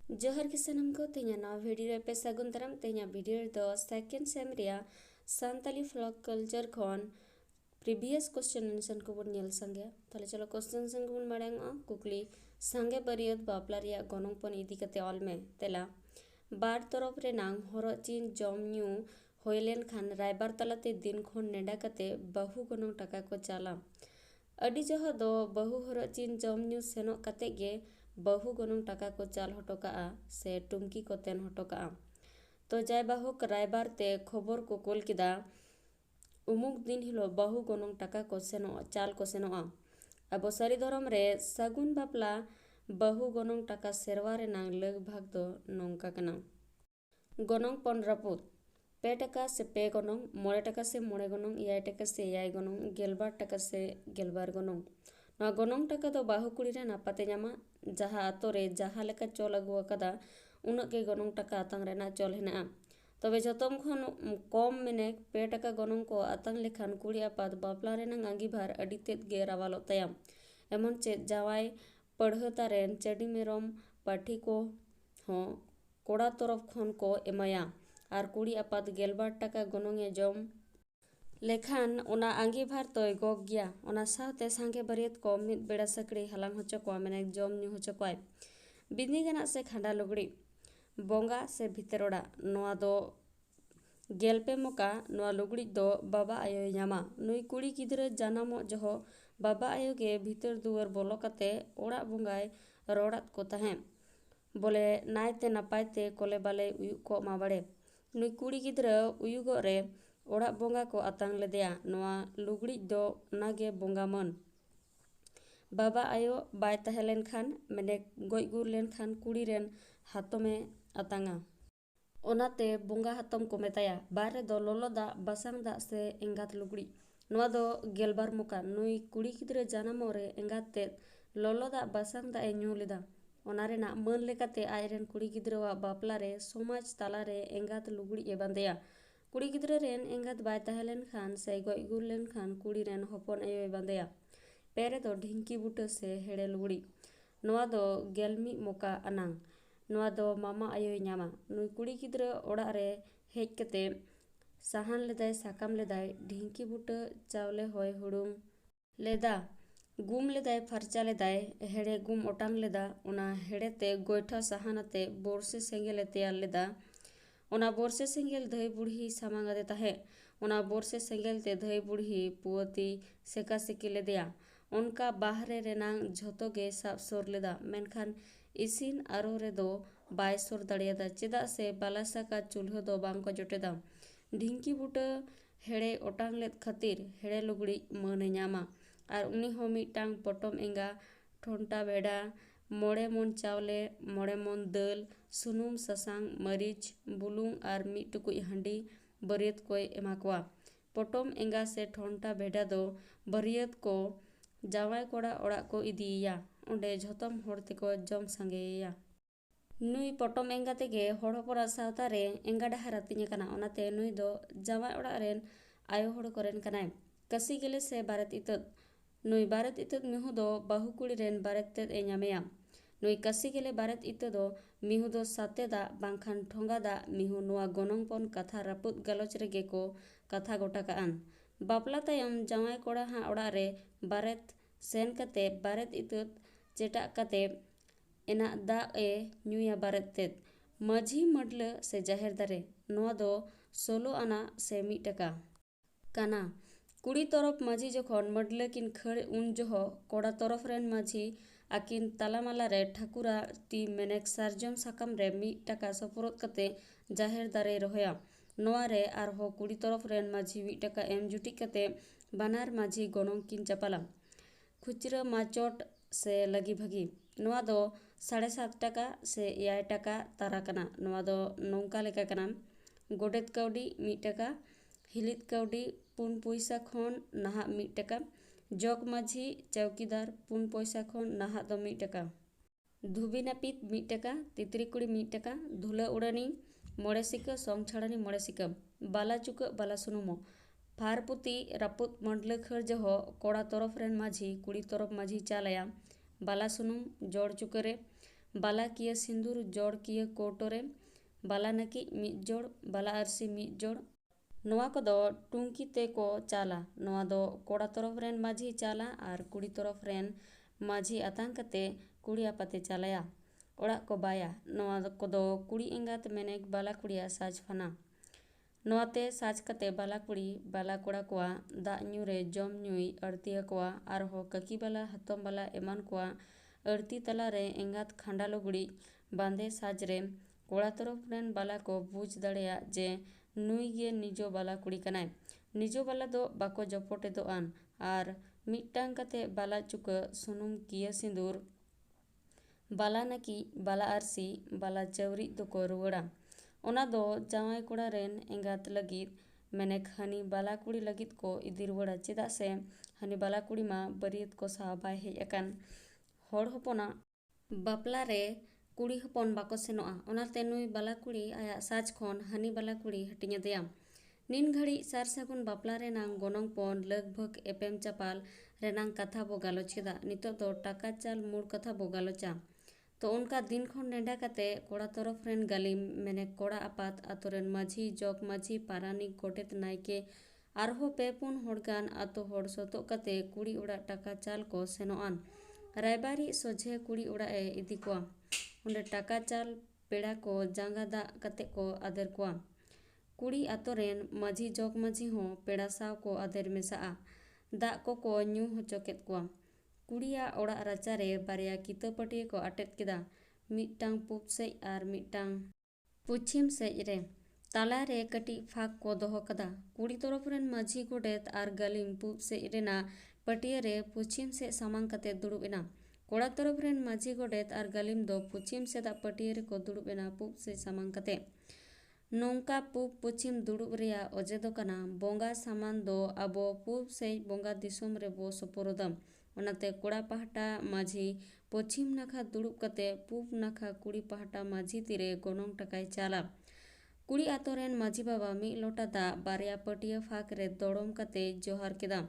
जोहर के सनम को तेना नवा वीडियो पे सगुन दाराम तेना वीडियो दो सेकेंड सेम रिया सानताली फ्लॉक कल्चर खन प्रीवियस क्वेश्चन आंसर को बन नेल संगे ताले चलो क्वेश्चन संग बन मारेंगा कुकली संगे बरियत बापला रिया गनों पन इदी कते ऑल में तेला बार तरफ रे नांग हरो चीन जम न्यू होइलेन खान रायबार तलाते दिन खन नेडा कते बहु गनों टका को चाला अडी जह दो बहु हरो चीन जम न्यू सेनो कते गे बहु गनों टका को चाल हटोका से टुमकी को तेन हटोका तो जाय बाहुक रायबार ते खबर को कोल किदा उमुक दिन हिलो बहु गनों टका को सेनो चाल को सेनो अब सारी धरम रे सगुन बापला बहु गनों टका सेरवा रे नांग लग भाग दो नोंका कना गनों पन रापुत पे टका से पे गनों मोड़े टका से मोड़े गनों याय टका से याय गनों गेलबार टका से गेलबार गनों ना गनों टका दो बाहु कुड़ी रे नापाते ᱧᱟᱢᱟ जहाँ आतो रे जहाँ लेका चल अगु अकादा उनक के गनों टका आतंग रेना चल हेना तबे जतम खन कम मेने पे टका गनों को आतंग लेखान कुड़ी आपात बापला रेना आंगी भार अडी तेद गे रावालो तयाम एमन चेद जावाय पढ़ता रेन चडी मेरम पाठी को हो कोड़ा तरफ खन को एमाया आर कुड़ी आपात गेलबार टका गनों ए जम लेखान ओना आंगी भार तोय गग गया ओना सावते सांगे बरियत को मिद बेड़ा सकड़ी हलांग होचो को मेने जम न्यू होचो कोय बिंदी गना से खांडा लुगड़ी बोंगा से भितरोड़ा नोआ दो गेलपे मोका नोआ लुगड़ी दो बाबा आयो ᱧᱟᱢᱟ नुई कुड़ी गिद्रा जानामो जहो बाबा आयो गे भीतर दुआर बोलो कते ओड़ा बोंगाय रोड़ात को ताहे बोले नायते नापायते कोले बाले उयुग को मा बाड़े नुई कुड़ी गिद्रा उयुगो रे ओड़ा बोंगा को आतांग लेदेया नोआ लुगड़ी दो नागे बोंगा मन बाबा आयो बाय तहलेन खान मेने गोय गुर लेन खान कुड़ी रेन हातोमे आतांगा ओनाते बोंगा हातम को मेताया बारे दो लोलो दा बसांग दा से एंगात लुगड़ी नोआ दो गेलबार मुका नुई कुड़ी गिद्रा जानामो रे एंगात ते लोलो दा बसांग दा ए ᱧᱩ लेदा ओनारे ना मन लेकाते आयरेन कुड़ी गिद्रा बापला रे समाज ताला रे एंगात लुगड़ी ए बांदेया कुड़ी गिद्रा रेन एंगात बाय तहलेन खान से गोय गुर लेन खान कुड़ी रेन हपन आयो ए बांदेया पेरे दो ढिंकी बुटा से हेड़े लुगड़ी नोआ दो गेलमी मोका अनांग नोआ दो मामा आयो ए ᱧᱟᱢᱟ नुई कुड़ी गिद्रा ओड़ा रे हेज कते साहान लेदाय साकाम लेदाय ढिंकी बुटा चावले होय हुड़ुम लेदा गुम लेदाय फरचा लेदाय हेड़े गुम ओटांग लेदा ओना हेड़े ते गोयठा साहानाते बोरसे सेंगेले तैयार लेदा ओना बोरसे सेंगेल धई बुढ़ी सामांगादे ताहे ओना बोरसे सेंगेल ते धई बुढ़ी पुअती सेका सेकी लेदेया उनका बाहरे रेनांग झोतो गे साब सोर लेदा मेनखान इसिन आरो रे दो बाय सोर दाड़ियादा चेदा से बालासा का चूल्हा दो बांग को जोटेदा ढिंकी बुटा हेड़े ओटांग लेद खातिर हेड़े लुगड़ी मने ᱧᱟᱢᱟ आर उनी हो मिटांग पटम एंगा ठोंटा बेड़ा मोड़े मन चावले मोड़े मन दाल सुनुम ससांग मरीच बुलुंग आर मिट टुकुई हांडी बरियत को एमा कोआ पटम एंगा से ठोंटा बेड़ा दो बरियत को जावाय कोड़ा ओड़ा को इदिया ओंडे झोतम होड़ तेको जम संगेया नुई पटम एंगा तेगे होड़ होपरा सावता रे एंगा डहारा तिने कना ओनाते नुई दो जावाय ओड़ा रेन आयो होड़ कोरेन कनाय कसी गेले से बारत इतत नुई बारत इतत मिहु दो बाहु कुड़ी रेन बारत तेद ए ᱧᱟᱢᱮᱭᱟ नुई कसी गेले बारत इतत दो मिहु दो साते दा बांखान ठोंगा दा मिहु नोआ गनों पन कथा रापुत गलोच रेगे को कथा गोटा कान बापला तायम जावाय कोड़ा हा ओड़ा रे बारत सेन कते बारत इतत चेटा कते एना दा ए ᱧᱩᱭᱟ बारत तेद माझी मडल से जाहेर दारे नोआ दो 16 आना से 1 टका काना कुड़ी तरफ माझी जखन मडल किन खड़ उन जहो कोड़ा तरफ रेन माझी आकिन तालामाला रे ठाकुरा ती मेनेक सारजम साकाम रे 1 टका सपोरत कते जाहेर दारे रहोया नोआ रे आर हो कुड़ी तरफ रेन माझी 1 टका एम जुटी कते बानार माझी गनों किन चपाला खुचरा माचोट से लगी भगी नोआ दो 7.5 टका से 1 टका तारा कना नोआ दो नौका लेका कना गोडेत काउडी 1 टका हिलित काउडी 4 पैसा खन नाहा 1 टका जग माझी चौकीदार 4 पैसा खन नाहा दो 1 टका धुबी नापित 1 टका तितरी कुड़ी 1 टका धुला उड़ानी मोड़े सिका सोंग छाड़ानी मोड़े सिका बाला चुका बाला सुनुमो फारपुती रापुत मंडल खर जहो कोड़ा तरफ रेन माझी कुड़ी तरफ माझी चालया बाला सुनुम जोड़ चुकरे बाला किया सिंदूर जोड़ किया कोटोरे बाला नाकी मिद जोड़ बाला आरसी मिद जोड़ नोआ कोदो टुंकी ते को चाला नोआ दो कोड़ा तरफ रेन माझी चाला और कुड़ी तरफ रेन माझी आतांग कते कुड़ी आपाते चालाया ओड़ा को बाया नोआ कोदो कुड़ी एंगात मेनेक बाला कुड़िया साज फना नोआते साज कते बाला कुड़ी बाला कोड़ा कोआ दा न्यूरे जम न्यूई अड़तिया कोआ आरहो ककी बाला हतम बाला एमान कोआ अड़ती तला रे एंगात खांडा लुगड़ी बांधे साज रे कोड़ा तरफ रेन बाला को बुझ दड़ेया जे नुई गे निजो बाला कुड़ी कनाय निजो बाला दो बाको जपोटे दो आन और मिट्टांग कते बाला चुका सुनुम किया सिंदूर बाला नाकी बाला आरसी बाला चवरी दो को रुवड़ा ओना दो जावाई कोड़ा रेन एंगात लगित मेनेक हनी बाला कुड़ी लगित को इदी रुवड़ा चेदा से हनी बाला कुड़ी मा बरियत को सा बाय हेज अकान होड़ होपोना बापला रे कुड़ी हपन बाको सेनोआ ओनाते नुई बाला कुड़ी आया साज खोन हनी बाला कुड़ी हटिnya देया निन घड़ी सार सागुन बापला रेनांग गोनोंग पन लगभग एपेम चापाल रेनांग कथा बो गालोचेदा नितो दो टाका चाल मूड कथा बो गालोचा तो उनका दिन खन नेंडा कते कोड़ा तरफ रेन गालिम मेने कोड़ा आपात आतोरेन माझी जग माझी पारानिक गोटेत नायके आरहो पेपुन होड़गान आतो होड़ सोतो कते कुड़ी उड़ा टाका चाल को सेनोआन रायबारी सोझे कुड़ी उड़ा ए इदी कोआ उंडे टाका चाल पेड़ा को जांगा दा कते को आदर कोआ कुड़ी आतोरेन माझी जग माझी हो पेड़ा साव को आदर मेसाआ दा को न्यू होचोकेत कोआ कुड़िया ओड़ा राचा रे बारिया कितो पटिए को आटेत केदा मिट्टांग पुब सेज आर मिट्टांग पुछिम सेज रे ताला रे कटी फाक को दोहो कदा कुड़ी तरफ रेन माझी गोडेत आर गालिम पुब सेज रेना पटिए रे पुछिम से सामांग कते दुड़ुब एना कोड़ा तरफ रेन माझी गोडेत आर गालिम दो पुछिम सेदा पटिए रे को दुड़ुब एना पुब से सामांग कते नोंका पुब पुछिम दुड़ुब रेया ओजे दो कना बोंगा सामान दो आबो पुब सेज बोंगा दिसोम रे बो सपोरोदम ओनाते कोड़ा पहाटा माझी पश्चिम नाखा दुड़ुब कते पुब नाखा कुड़ी पहाटा माझी तीरे गोनोंग टकाय चाला कुड़ी आतोरेन माझी बाबा मी लोटा दा बारिया पटिया फाक रे दड़ोम कते जोहार केदा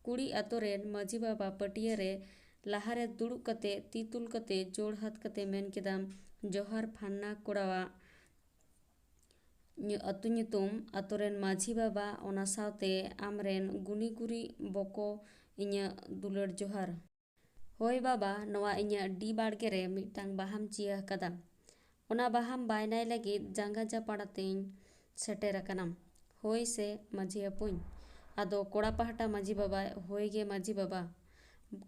कुड़ी आतोरेन माझी बाबा पटिया रे लाहारे दुड़ुब कते तीतुल कते जोड़ हाथ कते मेन केदा जोहार फान्ना कोड़ावा अतु nyutum आतोरेन माझी बाबा ओना सावते आमरेन गुनी गुरी बको इnya दुलर जोहार होय बाबा नोआ इnya डी बाड़गे रे मिट्टांग बाहाम चिया कदा ओना बाहाम बायनाय लगित जांगा जापाड़ातेñ सेटेर अकानाम होय से माझी अपुñ आदो कोड़ा पहाटा माझी बाबा होय गे माझी बाबा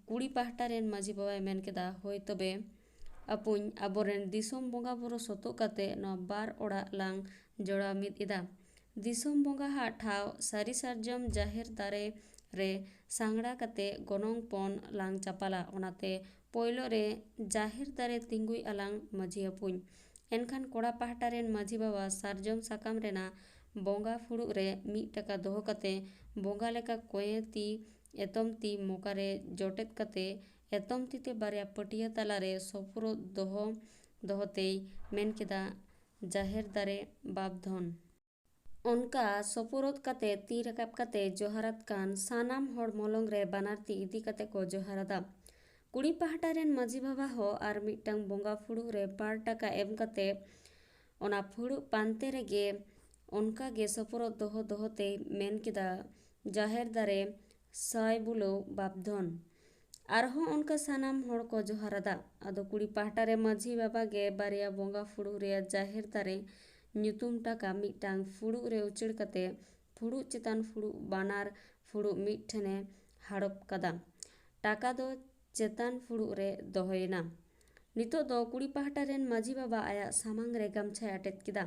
कुड़ी पहाटा रेन माझी बाबा मेन केदा होय तबे अपुñ आबोरेन दिसोम बोंगा बुरो सोतो कते नोआ बार ओड़ा लांग जोड़ा मिद इदा दिसोम बोंगा हा ठाव सारी सारजम जाहेर दारे रे सांगड़ा कते गोनोंग पन लांग चापाला ओनाते पोयलो रे जाहेर दारे तिंगुई आलांग माझी अपुñ एनखान कोड़ा पहाटा रेन माझी बाबा सारजम साकाम रेना बोंगा फुड़ुग रे मिद टका दोहो कते बोंगा लेका कोये ती एतम ती मोका रे जोटेत कते एतम तीते बारिया पटिया तला रे सोपुरो दोहो दोहोतेई मेन केदा जाहेर दारे बाप धन उनका सपोरोत कते ती रकाब कते जोहारत कान सानाम होड़ मोलोंग रे बानार ती इदी कते को जोहारदा कुड़ी पहाटा रेन माझी बाबा हो आर मिट्टांग बोंगा फुड़ुग रे 2 टाका एम कते ओना फुड़ुग पानते रेगे उनका गे सपोरोत दोहो दोहोते मेन केदा जाहेर दारे साय बुलो बाप धन आरहो उनका सानाम होड़ को जोहारदा आदो कुड़ी पहाटा रे माझी बाबा गे बारिया बोंगा फुड़ुग रे जाहेर दारे nyutum टाका मिट्टांग फुड़ुग रे उचड़ कते फुड़ुग चेतान फुड़ुग बानार फुड़ुग मिट्ठेने हाड़प कदा टाका दो चेतान फुड़ुग रे दोहोयेना नितो दो कुड़ी पहाटा रेन माझी बाबा आया सामांग रे गामछाय आटेत केदा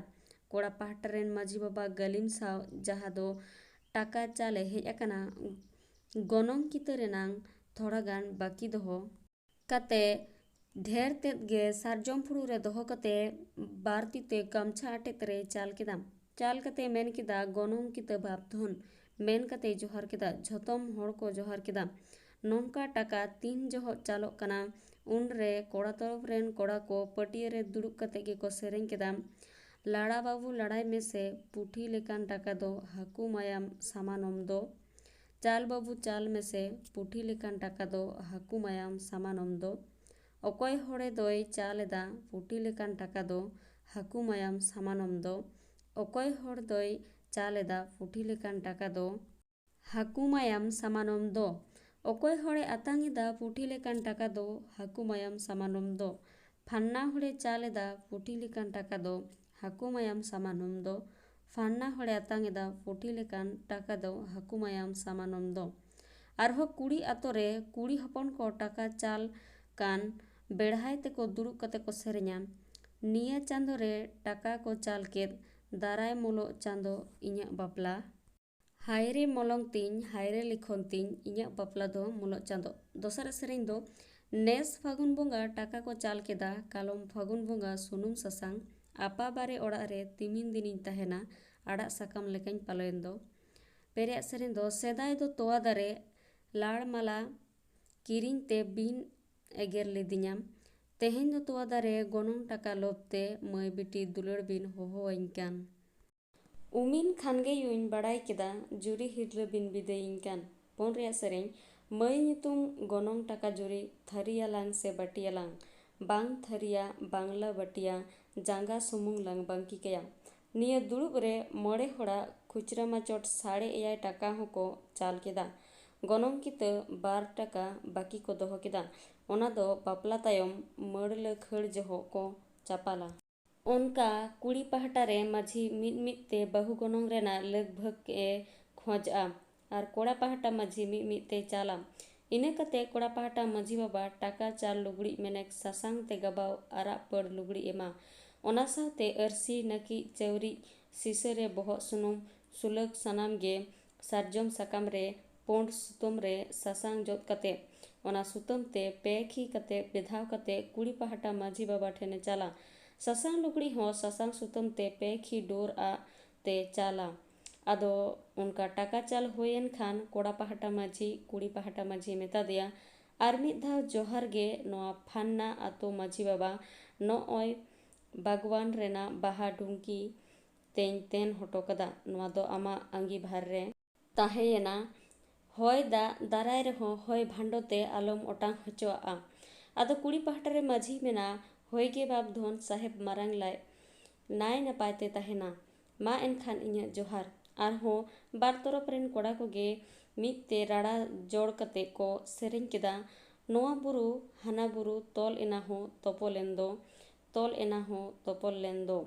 कोड़ा पहाटा रेन माझी बाबा गलिम साव जहा दो टाका चाले हेज अकाना गोनोंग कितो रेनांग थोड़ा गान बाकी दोहो कते ढेर तेद गे सारजम फुड़ुग रे दोहो कते बार तीते गामछा आटेत रे चाल केदा चाल कते मेन केदा गोनोंग कितो बाप धन मेन कते जोहार केदा झोतम होड़ को जोहार केदा नोंका टाका 3 जोहो चालोक कना उन रे कोड़ा तरफ रेन कोड़ा को पटिया रे दुड़ुब कते गे को सेरेñ केदा लाड़ा बाबू लड़ाई में से पुठी लेकान टाका दो हाकू मायाम सामानम दो चाल बाबू चाल में से पुठी लेकान टाका दो हाकू मायाम सामानम दो ᱚᱠᱚᱭ ᱦᱚᱲᱮ ᱫᱚᱭ ᱪᱟᱞ ᱮᱫᱟ ᱯᱩᱴᱤ ᱞᱮᱠᱟᱱ ᱴᱟᱠᱟ ᱫᱚ ᱦᱟᱹᱠᱩ ᱢᱟᱭᱟᱢ ᱥᱟᱢᱟᱱᱚᱢ ᱫᱚ ᱚᱠᱚᱭ ᱦᱚᱲ ᱫᱚᱭ ᱪᱟᱞ ᱮᱫᱟ ᱯᱩᱴᱤ ᱞᱮᱠᱟন ᱴᱟᱠᱟ ᱫᱚ ᱦᱟᱹᱠᱩ ᱢᱟᱭᱟᱢ ᱥᱟᱢᱟᱱᱚᱢ ᱫᱚ ᱚᱠᱚᱭ ᱦᱚᱲᱮ ᱟᱛᱟᱝ ᱮᱫᱟ ᱯᱩᱴᱤ ᱞᱮᱠᱟᱱ ᱴᱟᱠᱟ ᱫᱚ ᱦᱟᱹᱠᱩ ᱢᱟᱭᱟᱢ ᱥᱟᱢᱟᱱᱚᱢ ᱫᱚ ᱯᱷᱟᱱᱱᱟ ᱦᱚᱲᱮ ᱪᱟᱞ ᱮᱫᱟ ᱯᱩᱴᱤ ᱞᱮᱠᱟᱱ ᱴᱟᱠᱟ ᱫᱚ ᱦᱟᱹᱠᱩ ᱢᱟᱭᱟᱢ ᱥᱟᱢᱟᱱᱚᱢ ᱫᱚ ᱯᱷᱟᱱᱱᱟ ᱦᱚᱲᱮ ᱟᱛᱟᱝ ᱮᱫᱟ ᱯᱩᱴᱤ ᱞᱮᱠᱟᱱ ᱴᱟᱠᱟ ᱫᱚ ᱦᱟᱹᱠᱩ ᱢᱟᱭᱟᱢ ᱥᱟᱢᱟᱱᱚᱢ ᱫᱚ ᱟᱨᱦᱚᱸ ᱠᱩᱲᱤ ᱟᱛᱳ ᱨᱮ ᱠᱩᱲᱤ ᱦᱚᱯᱚᱱ ᱠᱚ ᱴᱟᱠᱟ ᱪᱟᱞ ᱠᱟᱱ ᱵᱮᱲᱦᱟᱭ ᱛᱮᱠᱚ ᱫᱩᱲᱩᱵ ᱠᱟᱛᱮ ᱠᱚ ᱥᱮᱨᱮᱧᱟ ᱱᱤᱭᱟᱹ ᱪᱟᱸᱫᱳ ᱨᱮ ᱴᱟᱠᱟ ᱠᱚ ᱪᱟᱞ ᱠᱮᱫ ᱫᱟᱨᱟᱭ ᱢᱩᱞᱩᱜ ᱪᱟᱸᱫᱳ ᱤᱧᱟᱹᱜ ᱵᱟᱯᱞᱟ ᱦᱟᱭᱨᱮ ᱢᱚᱞᱚᱝ ᱛᱤᱧ ᱦᱟᱭᱨᱮ ᱞᱤᱠᱷᱚᱱ ᱛᱤᱧ ᱤᱧᱟᱹᱜ ᱵᱟᱯᱞᱟ ᱫᱚ ᱢᱩᱞᱩᱜ ᱪᱟᱸᱫᱳ ᱫᱚᱥᱟᱨ ᱥᱮᱨᱮᱧ ᱫᱚ ᱱᱮᱥ ᱯᱷᱟᱹᱜᱩᱱ ᱵᱚᱸᱜᱟ ᱴᱟᱠᱟ ᱠᱚ ᱪᱟᱞ ᱠᱮᱫᱟ ᱠᱟᱞᱚᱢ ᱯᱷᱟᱹᱜᱩᱱ ᱵᱚᱸᱜᱟ ᱥᱩᱱᱩᱢ ᱥᱟᱥᱟᱝ ᱟᱯᱟ ᱵᱟᱨᱮ ᱚᱲᱟᱜ ᱨᱮ ᱛᱤᱢᱤᱱ ᱫᱤᱱᱤᱧ ᱛᱟᱦᱮᱱᱟ ᱟᱲᱟᱜ ᱥᱟᱠᱟᱢ ᱞᱮᱠᱟᱧ ᱯᱟᱞᱚᱭᱮᱱ ᱫᱚ ᱯᱮᱨᱮᱭᱟᱜ ᱥᱮᱨᱮᱧ ᱫᱚ ᱥᱮᱫᱟᱭ ᱫᱚ ᱛᱚᱣᱟ ᱫᱟᱨᱮ ᱞᱟᱲ ᱢᱟᱞᱟ ᱠᱤᱨᱤᱧ ᱛᱮ ᱵᱤᱱ ᱮᱜᱮᱨ ᱞᱤᱫᱤᱧᱟᱢ ᱛᱮᱦᱮᱧ ᱫᱚ ᱛᱚᱣᱟ ᱫᱟᱨᱮ ᱜᱚᱱᱚᱝ ᱴᱟᱠᱟ ᱞᱚᱵᱽ ᱛᱮ ᱢᱟᱹᱭ ᱵᱤᱴᱤ ᱫᱩᱞᱟᱹᱲ ᱵᱤᱱ ᱦᱚᱦᱚᱣᱟᱹᱧ ᱠᱟᱱ ᱩᱢᱤᱱ ᱠᱷᱟᱱᱜᱮ ᱭᱩᱧ ᱵᱟᱲᱟᱭ ᱠᱮᱫᱟ ᱡᱩᱨᱤ ᱦᱤᱨᱞᱟᱹ ᱵᱤᱱ ᱵᱤᱫᱟᱹᱭᱤᱧ ᱠᱟᱱ ᱯᱩᱱ ᱨᱮᱭᱟᱜ ᱥᱮᱨᱮᱧ ᱢᱟᱹᱭ ᱧᱩᱛᱩᱢ ᱜᱚᱱᱚᱝ ᱴᱟᱠᱟ ᱡᱩᱨᱤ ᱛᱷᱟᱹᱨᱤᱭᱟᱞᱟᱝ ᱥᱮ ᱵᱟᱹᱴᱤᱭᱟᱞᱟᱝ ᱵᱟᱝ ᱛᱷᱟᱹᱨᱤᱭᱟ ᱵᱟᱝᱞᱟ ᱵᱟᱹᱴᱤᱭᱟ ᱡᱟᱸᱜᱟ ᱥᱩᱢᱩᱝ ᱞᱟᱝ ᱵᱟᱝᱠᱤ ᱠᱟᱭᱟ ᱱᱤᱭᱟᱹ ᱫᱩᱲᱩᱵ ᱨᱮ ᱢᱚᱬᱮ ᱦᱚᱲᱟᱜ ᱠᱷᱩᱪᱨᱟᱹ ᱢᱟᱪᱚᱴ 9.5 ᱴᱟᱠᱟ ᱦᱚᱸᱠᱚ ᱪᱟᱞ ᱠᱮᱫᱟ ᱜᱚᱱᱚᱝ ᱠᱤᱛᱟᱹ 2 ᱴᱟᱠᱟ ᱵᱟᱹᱠᱤ ᱠᱚ ᱫᱚᱦᱚ ᱠᱮᱫᱟ ᱚᱱᱟ ᱫᱚ ᱵᱟᱯᱞᱟ ᱛᱟᱭᱚᱢ ᱢᱟᱹᱲᱞᱟᱹ ᱠᱷᱟᱹᱲ ᱡᱚᱦᱚᱜ ko ᱪᱟᱯᱟᱞᱟ ᱚᱱᱠᱟ ᱠᱩᱲᱤ ᱯᱟᱦᱴᱟ ᱨᱮ ᱢᱟᱹᱡᱷᱤ ᱢᱤᱫ ᱛᱮ ᱵᱟᱹᱦᱩ ᱜᱚᱱᱚᱝ ᱨᱮᱱᱟᱜ ᱞᱟᱹᱜ ᱵᱷᱟᱹᱜ ᱮ ᱠᱷᱚᱡᱟ ᱟᱨ ᱠᱚᱲᱟ ᱯᱟᱦᱴᱟ ᱢᱟᱹᱡᱷᱤ ᱢᱤᱫ ᱛᱮ ᱪᱟᱞᱟ ᱤᱱᱟᱹ ᱠᱟᱛᱮ ᱠᱚᱲᱟ ᱯᱟᱦᱴᱟ ᱢᱟᱹᱡᱷᱤ ᱵᱟᱵᱟ ᱴᱟᱠᱟ ᱪᱟᱞ ᱞᱩᱜᱽᱲᱤ ᱢᱮᱱᱮᱠ ᱥᱟᱥᱟᱝ ᱛᱮ ᱜᱟᱵᱟᱣ ᱟᱨᱟᱜ ᱯᱟᱹᱲ ᱞᱩᱜᱽᱲᱤ ᱮᱢᱟ ᱚᱱᱟ ᱥᱟᱶᱛᱮ ᱟᱹᱨᱥᱤ ᱱᱟᱹᱠᱤᱡ ᱪᱟᱹᱣᱨᱤᱡ ᱥᱤᱥᱟᱹ ᱨᱮ ᱵᱚᱦᱚᱜ ᱥᱩᱱᱩᱢ ᱥᱩᱞᱟᱹᱠ ᱥᱟᱱᱟᱢ ᱜᱮ ᱥᱟᱨᱡᱚᱢ ᱥᱟᱠᱟᱢ ᱨᱮ ᱯᱳᱸᱰ ᱥᱩᱛᱟᱹᱢ ᱨᱮ ᱥᱟᱥᱟᱝ ᱡᱚᱫ ᱠᱟᱛᱮ ᱚᱱᱟ ᱥᱩᱛᱟᱹᱢ ᱛᱮ ᱯᱮᱠᱷᱤ ᱠᱟᱛᱮ ᱵᱮᱫᱷᱟᱣ ᱠᱟᱛᱮ ᱠᱩᱲᱤ ᱯᱟᱦᱴᱟ ᱢᱟᱹᱡᱷᱤ ᱵᱟᱵᱟ ᱴᱷᱮᱱᱮ ᱪᱟᱞᱟ ᱥᱟᱥᱟᱝ ᱞᱩᱜᱽᱲᱤ ᱦᱚᱸ ᱥᱟᱥᱟᱝ ᱥᱩᱛᱟᱹᱢ te ᱯᱮᱠᱷᱤ ᱰᱳᱨ ᱟᱜ te ᱪᱟᱞᱟ ᱟᱫᱚ ᱚᱱᱠᱟ ᱴᱟᱠᱟ ᱪᱟᱞ ᱦᱩᱭᱮᱱ ᱠᱷᱟᱱ ᱠᱚᱲᱟ ᱯᱟᱦᱴᱟ ᱢᱟᱹᱡᱷᱤ ᱠᱩᱲᱤ ᱯᱟᱦᱴᱟ ᱢᱟᱹᱡᱷᱤ ᱢᱮᱛᱟ ᱫᱮᱭᱟ ᱟᱨ ᱢᱤᱫ ᱫᱷᱟᱣ ᱡᱚᱦᱟᱨ ᱜᱮ ᱱᱚᱣᱟ ᱯᱷᱟᱱᱱᱟ ᱟᱛᱳ ᱢᱟᱹᱡᱷᱤ ᱵᱟᱵᱟ ᱱᱚᱜᱼᱚᱭ ᱵᱟᱜᱣᱟᱱ ᱨᱮᱱᱟᱜ ᱵᱟᱦᱟ ᱰᱩᱝᱠᱤ ᱛᱮᱧ ᱛᱮᱱ ᱦᱚᱴᱚ ᱠᱟᱫᱟ ᱱᱚᱣᱟ ᱫᱚ ᱟᱢᱟᱜ ᱟᱸᱜᱤᱵᱷᱟᱨ ᱨᱮ ᱛᱟᱦᱮᱸᱭᱮᱱᱟ ᱦᱚᱭ ᱫᱟᱜ ᱫᱟᱨᱟᱭ ᱨᱮᱦᱚᱸ ᱦᱚᱭ ᱵᱷᱟᱸᱰᱚ ᱛᱮ ᱟᱞᱚᱢ ᱚᱴᱟᱝ ᱦᱚᱪᱚᱣᱟᱜᱼᱟ ᱟᱫᱚ ᱠᱩᱲᱤ ᱯᱟᱦᱴᱟ ᱨᱮ ᱢᱟᱹᱡᱷᱤ ᱢᱮᱱᱟ ᱦᱳᱭ ᱜᱮ ᱵᱟᱯ ᱫᱷᱚᱱ ᱥᱟᱦᱮᱵ ᱢᱟᱨᱟᱝ ᱞᱟᱭ ᱱᱟᱭ ᱱᱟᱯᱟᱭ ᱛᱮ ᱛᱟᱦᱮᱱᱟ ᱢᱟ ᱮᱱᱠᱷᱟᱱ ᱤᱧᱟᱹᱜ ᱡᱚᱦᱟᱨ ᱟᱨᱦᱚᱸ ᱵᱟᱨ ᱛᱚᱨᱚᱯ ᱨᱮᱱ ᱠᱚᱲᱟ ᱠᱚᱜᱮ ᱢᱤᱫ ᱛᱮ ᱨᱟᱲᱟ ᱡᱚᱲ ᱠᱟᱛᱮ ᱠᱚ ᱥᱮᱨᱮᱧ ᱠᱮᱫᱟ ᱱᱚᱣᱟ ᱵᱩᱨᱩ ᱦᱟᱱᱟ ᱵᱩᱨᱩ ᱛᱚᱞ ᱮᱱᱟ ᱦᱚᱸ ᱛᱚᱯᱚᱞ ᱮᱱ ᱫᱚ ᱛᱚᱞ ᱮᱱᱟ ᱦᱚᱸ ᱛᱚᱯᱚᱞ ᱞᱮᱱ ᱫᱚ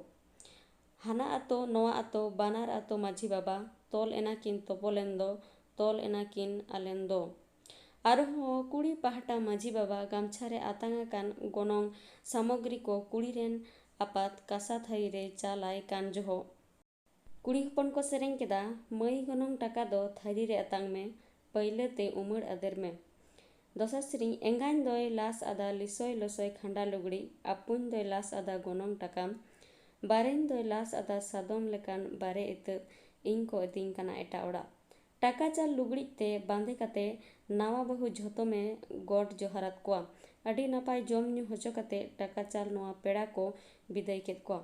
ᱦᱟᱱᱟ ᱟᱛᱳ ᱱᱚᱣᱟ ᱟᱛᱳ ᱵᱟᱱᱟᱨ ᱟᱛᱳ ᱢᱟᱹᱡᱷᱤ ᱵᱟᱵᱟ ᱛᱚᱞ ᱮᱱᱟ ᱠᱤᱱ ᱛᱚᱯᱚᱞ ᱮᱱ ᱫᱚ ᱛᱚᱞ ᱮᱱᱟ ᱠᱤᱱ ᱟᱞᱮᱱ ᱫᱚ ᱟᱨᱦᱚᱸ ᱠᱩᱲᱤ ᱯᱟᱦᱴᱟ ᱢᱟᱹᱡᱷᱤ ᱵᱟᱵᱟ ᱜᱟᱢᱪᱷᱟ ᱨᱮ ᱟᱛᱟᱝ ᱟᱠᱟᱱ ᱜᱚᱱᱚᱝ ᱥᱟᱢᱚᱜᱽᱨᱤ ᱠᱚ ᱠᱩᱲᱤ ᱨᱮᱱ ᱟᱯᱟᱛ ᱠᱟᱥᱟ ᱛᱷᱟᱹᱨᱤ ᱨᱮ ᱪᱟᱞᱟᱭ ᱠᱟᱱ ᱡᱚᱦᱚᱜ ᱠᱩᱲᱤ ᱦᱚᱯᱚᱱ ᱠᱚ ᱥᱮᱨᱮᱧ ᱠᱮᱫᱟ ᱢᱟᱹᱭ ᱜᱚᱱᱚᱝ ᱴᱟᱠᱟ ᱫᱚ ᱛᱷᱟᱹᱨᱤ ᱨᱮ ᱟᱛᱟᱝ ᱢᱮ ᱯᱟᱹᱭᱞᱟᱹ ᱛᱮ ᱩᱢᱟᱹᱲ ᱟᱫᱮᱨ ᱢᱮ ᱫᱚᱥᱟᱨ ᱥᱮᱨᱮᱧ ᱮᱸᱜᱟᱧ ᱫᱚᱭ ᱞᱟᱥ ᱟᱫᱟ ᱞᱤᱥᱚᱭ ᱞᱚᱥᱚᱭ ᱠᱷᱟᱸᱰᱟ ᱞᱩᱜᱽᱲᱤ ᱟᱯᱩᱧ ᱫᱚᱭ ᱞᱟᱥ ᱟᱫᱟ ᱜᱚᱱᱚᱝ ᱴᱟᱠᱟ ᱵᱟᱨᱮᱧ ᱫᱚᱭ ᱞᱟᱥ ᱟᱫᱟ ᱥᱟᱫᱚᱢ ᱞᱮᱠᱟᱱ ᱵᱟᱨᱮ ᱤᱛᱟᱹᱫ ᱤᱧ ᱠᱚ ᱤᱫᱤᱧ ᱠᱟᱱᱟ ᱮᱴᱟᱜ ᱚᱲᱟᱜ ᱴᱟᱠᱟ ᱪᱟᱞ ᱞᱩᱜᱽᱲᱤᱡ ᱛᱮ ᱵᱟᱸᱫᱮ ᱠᱟᱛᱮ ᱱᱟᱣᱟ ᱵᱟᱹᱦᱩ ᱡᱷᱚᱛᱚᱢᱮ ᱜᱚᱰ ᱡᱚᱦᱟᱨᱟᱫ ᱠᱚᱣᱟ ᱟᱹᱰᱤ ᱱᱟᱯᱟᱭ ᱡᱚᱢ ᱧᱩ ᱦᱚᱪᱚ ᱠᱟᱛᱮ ᱴᱟᱠᱟ ᱪᱟᱞ ᱱᱚᱣᱟ ᱯᱮᱲᱟ ᱠᱚ ᱵᱤᱫᱟᱹᱭ ᱠᱮᱫ ᱠᱚᱣᱟ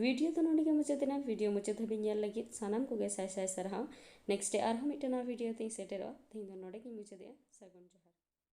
ভিডিও তো নডিগে মুচাদ এনা ভিডিও মুচাদ হাবি ñᱮল ᱞᱟᱹᱜᱤᱫ ᱥᱟᱱᱟᱢ ᱠᱚᱜᱮ ᱥᱟᱭ ᱥᱟᱭ ᱥᱟᱨᱦᱟᱣ ᱱᱮᱠᱥᱴ ᱰे ᱟᱨᱦᱚᱸ ᱢᱤᱫᱴᱮᱱ ᱱᱚᱣᱟ ᱵᱷᱤᱰᱤᱭᱳ ᱛᱮᱧ ᱥᱮᱴᱮᱨᱚᱜᱼᱟ ᱛᱮᱦᱮᱧ ᱫᱚ ᱱᱚᱰᱮ ᱜᱤᱧ ᱢᱩᱪᱟᱹᱫᱮᱜᱼᱟ ᱥᱟᱹᱜᱩᱱ ᱡᱚᱦᱟᱨ